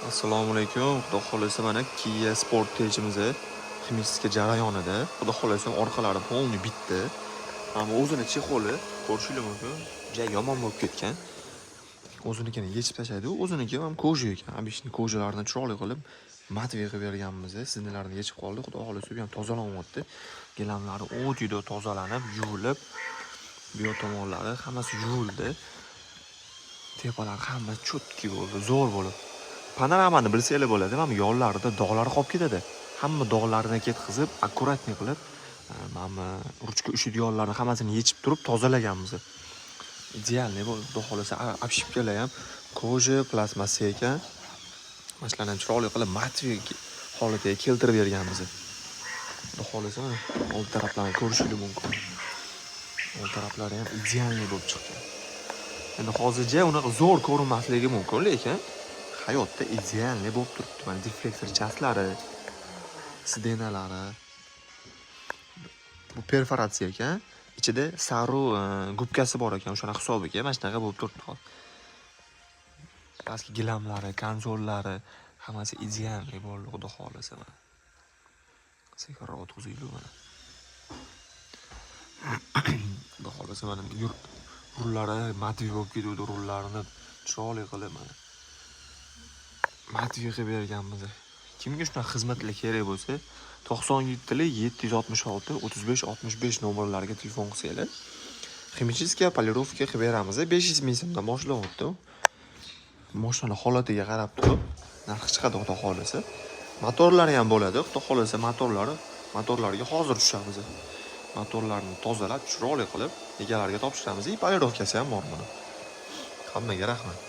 Assalomu alaykum. Xudo xolasa mana Kia Sportage'imiz ximический jarayonida. Xudo xolasa orqalari polni bitdi. Ammo o'zini chexoli ko'rishingiz mumkin. Juda yomon bo'lib ketgan. O'zinikini yechib tashladi. O'ziniki ham koja ekan. Abishni kojalarini chiroyli qilib matviy qilib berganmiz. Siznlarni yechib qoldi. Xudo xolasa bu ham tozalanyapti. Gilamlari o'tida tozalanib, yuvilib, bu yoq tomonlari hammasi yuvildi. Tepalar hammasi cho'tki bo'ldi, zo'r bo'lib. Panoramani bilsanglar bo'ladi, mana yo'llarida dog'lar qolib ketadi. Hamma dog'larni ketkizib, akkuratni qilib, mana ruchka ushid yo'llarni hammasini yechib turib tozalaganmiz. Idealni bo'ldi. Xudo xolasa, obshipkalar ham koja, plastmassa ekan. Mana shularni chiroyli qilib matviy holatiga keltirib berganmiz. Xudo xolasa, old taraflarni ko'rishingiz mumkin. Old taraflari ham idealni bo'lib chiqdi. Endi hozircha unaqa zo'r ko'rinmasligi mumkin, lekin hayotda idealni bo'lib turibdi. Mana deflektor chastlari, sidenalari. Bu perforatsiya ekan. Ichida saru gubkasi bor ekan, o'shana hisobiga mana shunaqa bo'lib turibdi hozir. Pastki gilamlari, konsollari hammasi idealni bo'ldi, xudo xolasa mana. Sekinroq o'tkazaylik mana. Xudo xolasa mana rullari matviy bo'lib ketuvdi, rullarini chiroyli qilib mana matviy qilib berganmiz. Kimga shunaqa xizmatlar kerak bo'lsa, 97 766 35 65 nomerlariga telefon qilsanglar, ximический polirovka qilib beramiz. 500 ming so'mdan boshlayapti. Mashina holatiga qarab turib narx chiqadi, xudo xolasa. Motorlari ham bo'ladi, xudo xolasa motorlarga hozir tushamiz. Motorlarni tozalab, chiroyli qilib egalariga topshiramiz. Polirovkasi ham bor buni. Hammaga rahmat.